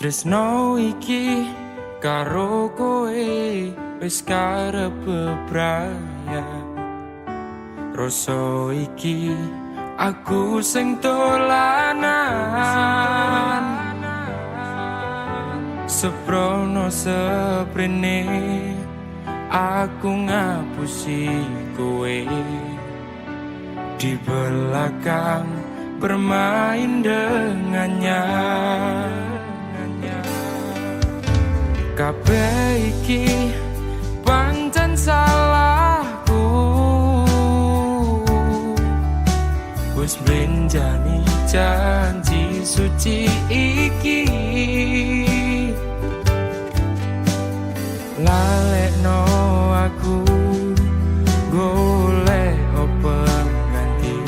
Tresno iki karo kowe wis karep bebraya. Rasa iki aku sing dolanan, seprono seprene aku ngapusi kowe. Di belakang bermain dengannya. Kabeh iki pancen salahku, wis menjani janji suci iki. Lalekno aku golek pengganti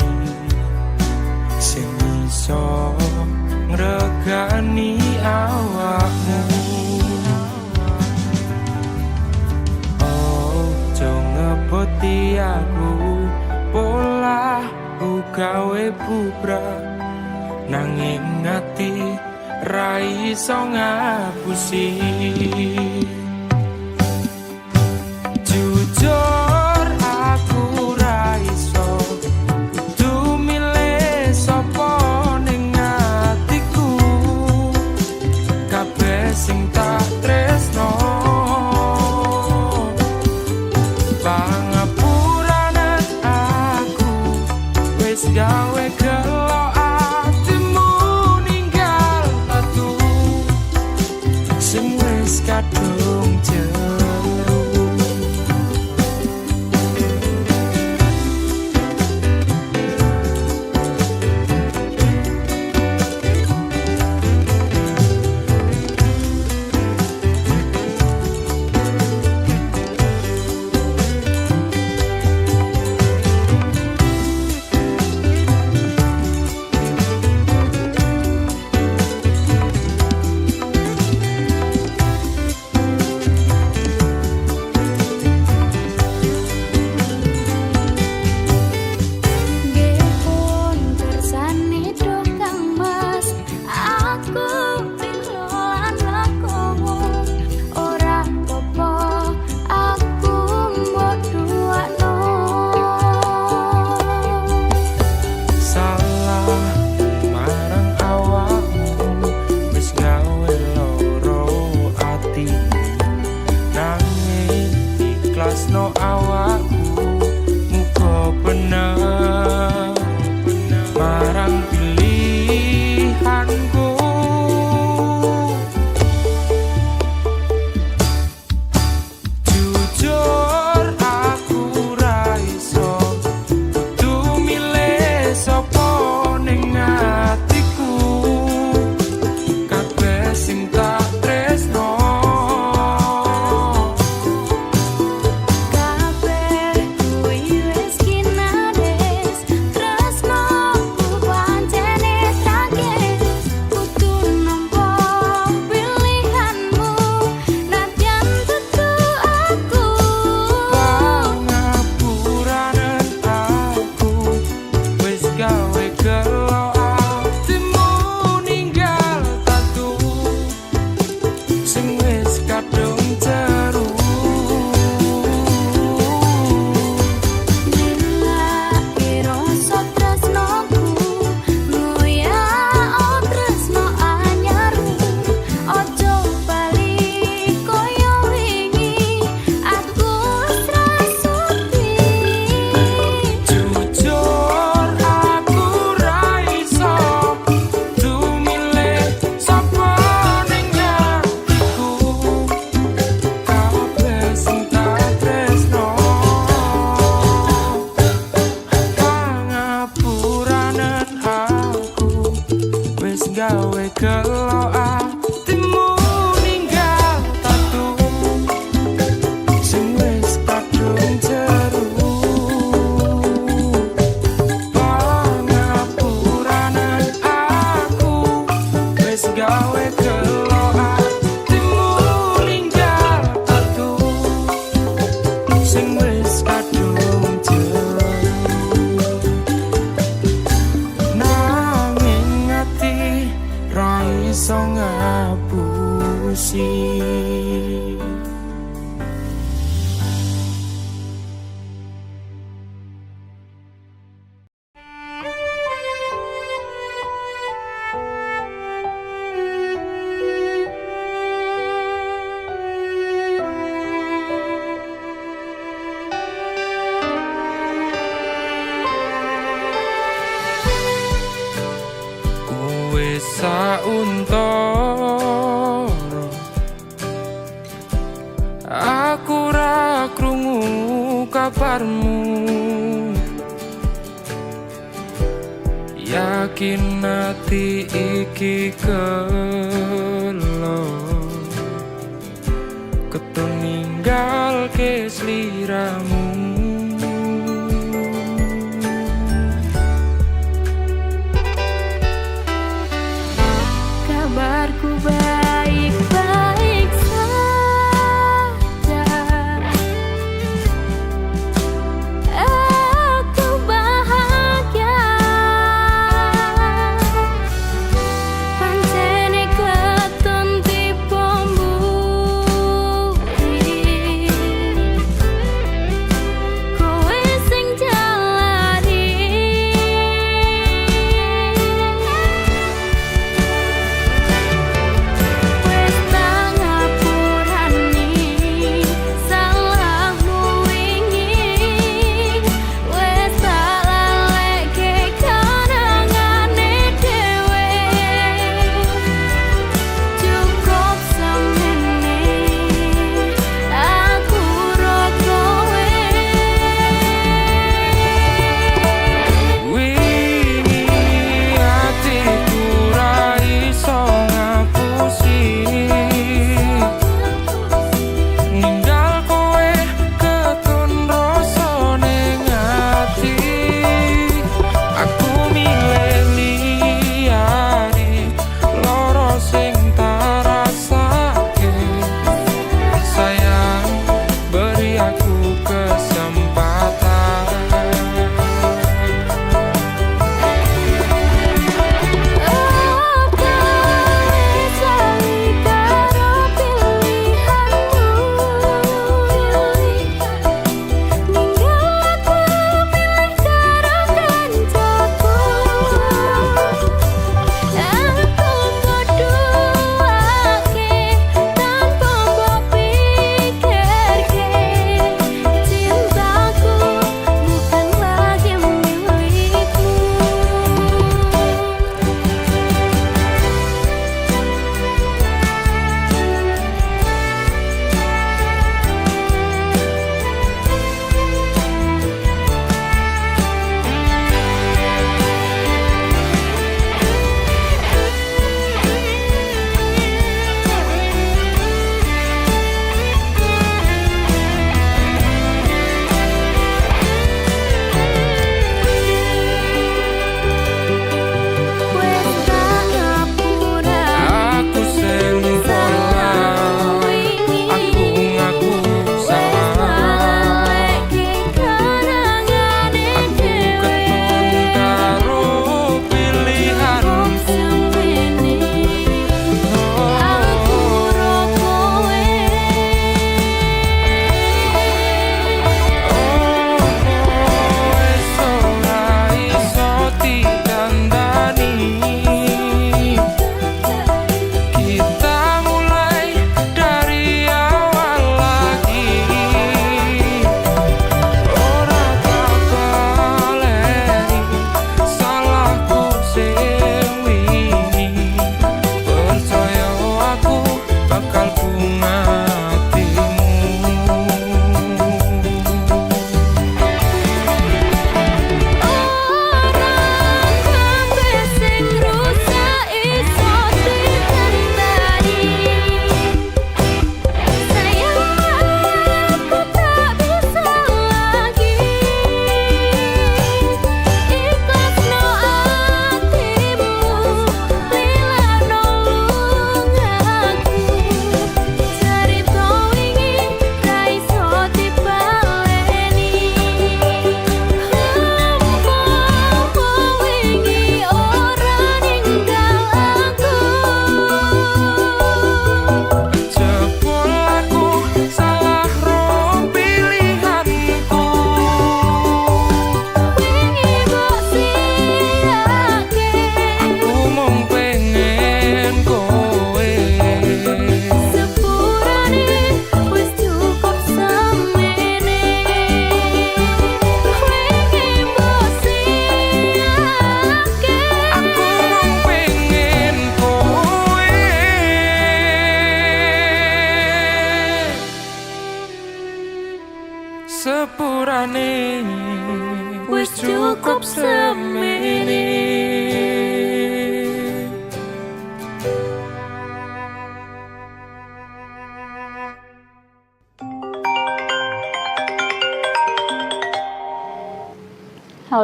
sing iso ngregani awakmu. Ojo ngepoti aku pola ku gawe bubrah, nanging ati ra iso ngapusi. Jujur aku ra iso kudu milih sapa ning atiku. Kabeh sing tak tresno pangapuranan aku wis gawe gelo atimu ninggal atu sing wis kadung jeru. No awakku muga bener marang pilihanku. Jujur aku ra iso kudu milih sapa ning atiku. Kabeh sing tak tresno gawe gelo atimu ninggal tatu sing wis kadung jeru. Pangapuranan aku wis gawe gelo atimu ninggal tatu sing wis kadung jeru. Nanging ati ra iso ngapusi. Wis sauntara aku ra krungu kabarmu, yakin ati iki kelo keton ninggal ke sliramu. Kabarku baik-baik saja, aku bahagia. Pancene keton tipe mburi,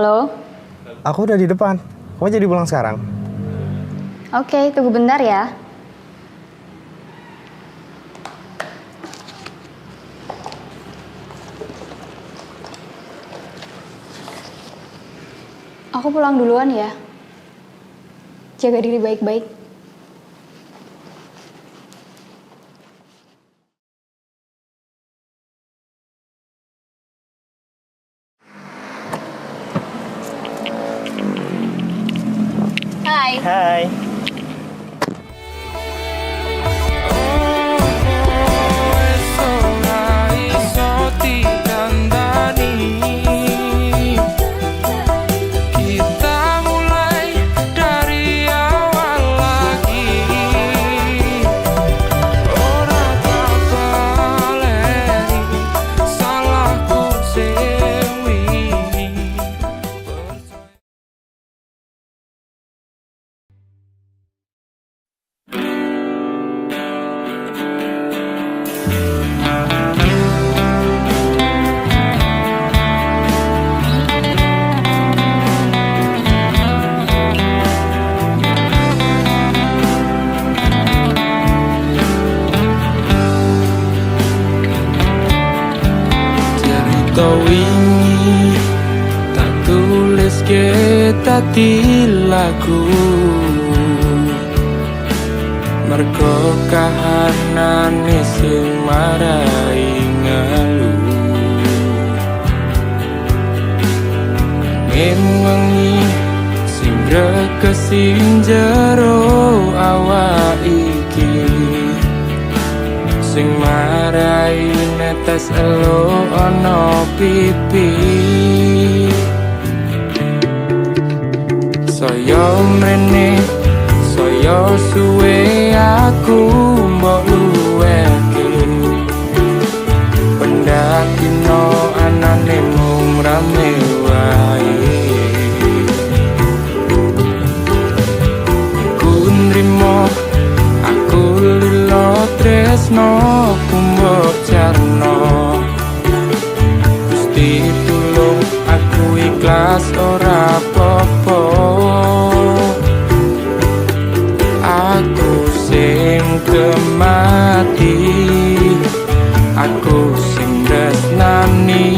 Halo? Aku udah di depan. Kamu jadi pulang sekarang? Oke, tunggu bentar ya. Aku pulang duluan ya. Jaga diri baik-baik. Hai. Hai. Wingi tak tulis kita di lagu mergo kahanane sing marai ngeluh angin wengi sing rekesi jero awak iki sing marai netes elo ono pipi saya mrene saya suwe aku mbok luwehke pendakino anane mung rame wae ku nrimo aku lilo tresno kumbok jarno Gusti tulung aku ikhlas ora apa-apa aku sing kemati aku sing tresnani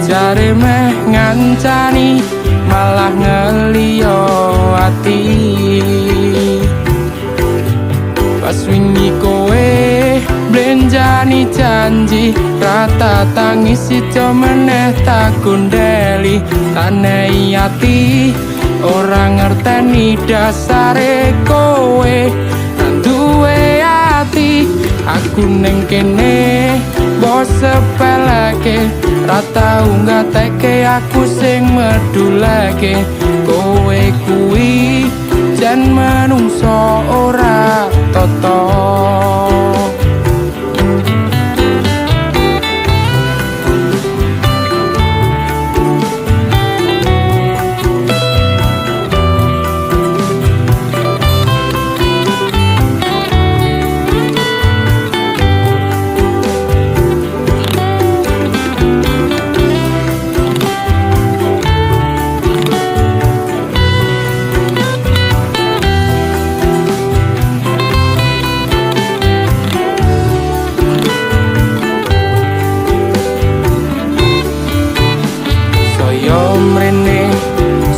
jare meh ngancani malah ngeliyo ati pas wingi kowe blenjani janji rata tangis sida meneh tak gondeli tanei ati ora ngerteni dasare kowe nang duwe ati aku ning kene bos sepeleke rata ngateke aku sing medulake kowe kuwi jan manungsa ora tata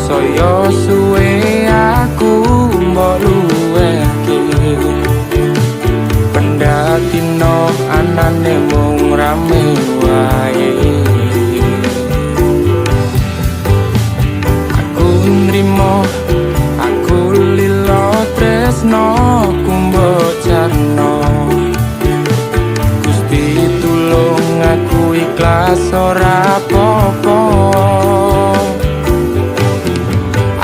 saya suwe aku mbok luwehke pendatino anane mung rame wae aku nrimo aku lilo tresno kumbok jarno Gusti tulung aku ikhlas ora apa-apa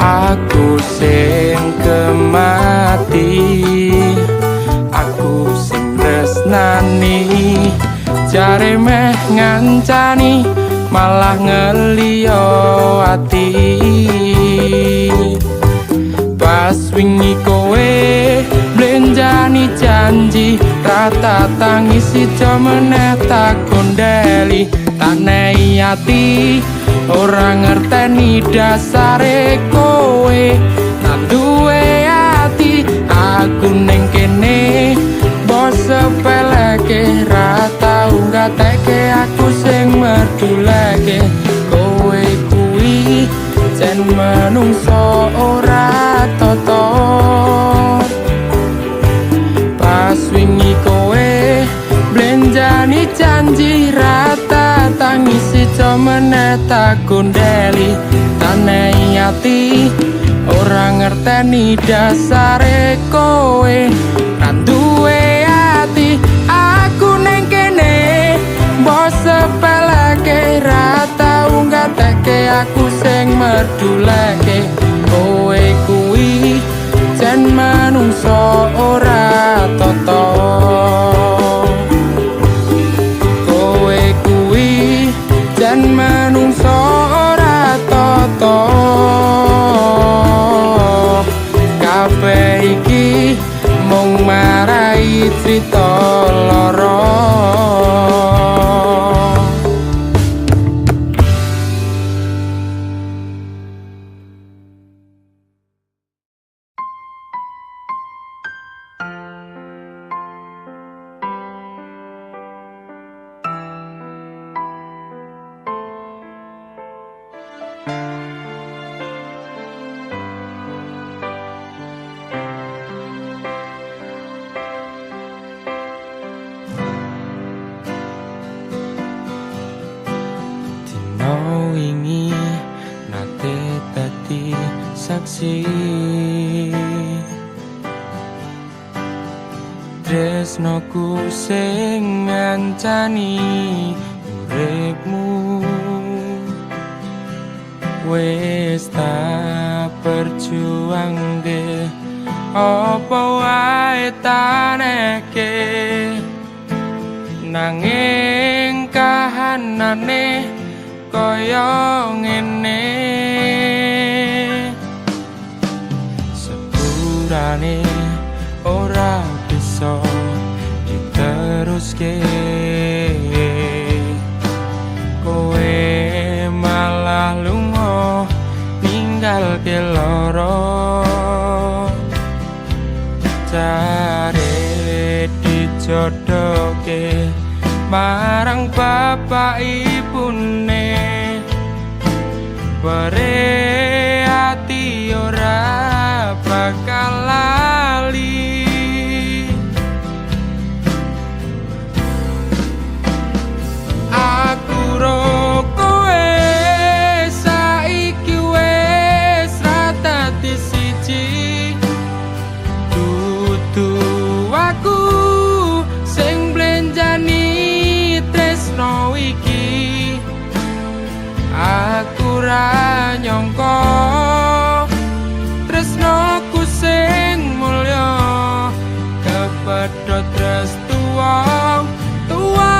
aku sing kemati aku sing tresnani jare meh ngancani malah ngeliyo ati pas wingi kowe blenjani janji rata tangis sida meneh tak gondeli tanei ati ora ngerteni dasare kowe nang duwe ati aku ning kene bos sepeleke ra tau ngateke aku sing meduleke kowe kuwi jan menungso ora toto pas wingi kowe blenjani janji rata tangisi jomene tak gondeli tanei ati ora ngerteni dasare kowe kan duwe ati aku ning kene mbok sepeleke ra tau ngateke aku sing meduleke kowe kuwi jan manungso ora toto kowe kuwi jan manungso ora toto kabeh iki mung marai crita lara wingi nate dadi saksi tresnoku sing ngancani uripmu wis tak perjuangke apa wae taneke nanging kahanane kaya ngene sepurane ora bisa diteruske kowe malah lunga ninggalke lara jare dijodohke marang bapak ibune bare ati ora bakal lali aku ro kowe saiki wis ra dadi siji dudu aku sing blenjani tresno iki aku ra nyangka tresnoku sing mulya kepedhot restu wong tuwa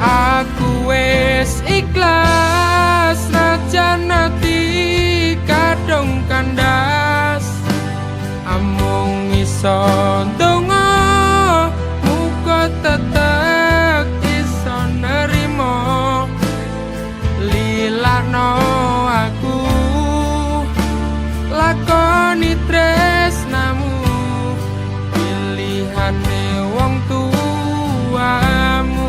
aku wis ikhlas najan ati kadung kandas amung iso ndonga muga tetep iso nerimo lilakno aku lakoni tresnamu pilihane wong tuamu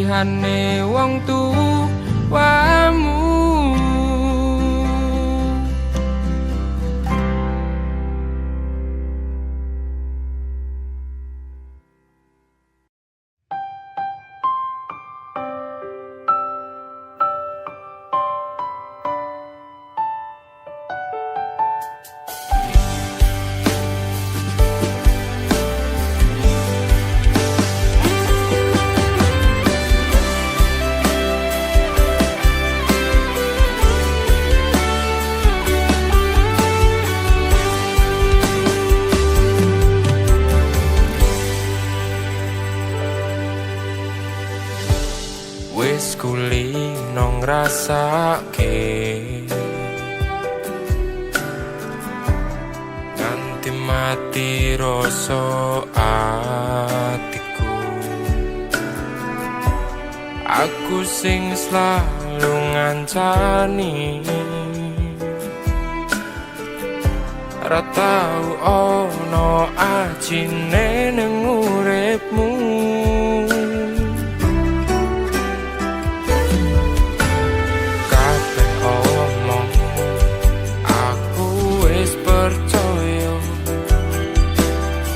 pilihane wong tuamu. Wis kulino ngrasake nganti mati rasa atiku. Aku sing selalu ngancani ra tau ono ajine ning uripmu.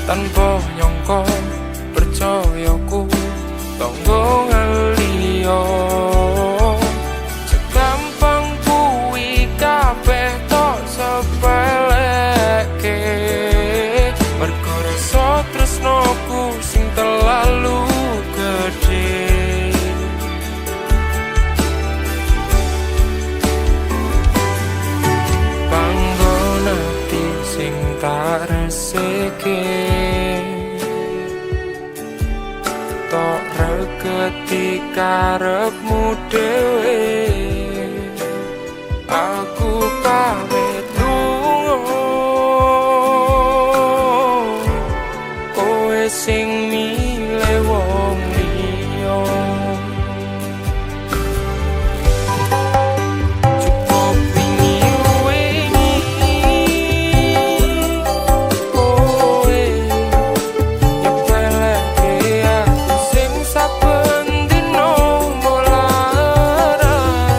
Tanpa nyangka percayaku tonggo ngaliyo segampang kuwi kabeh tok sepeleke mergo rasa tresnoku sing terlalu gedhe. Panggon ati sing tak resike ketika karepmu dhewe aku pamit lunga kowe sing milih wong liya. Cukup wingi kowe nyepeleke aku sing saben dino molaras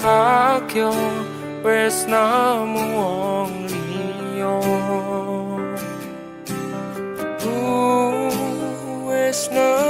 bahagya wes nemu wong liya wes nemu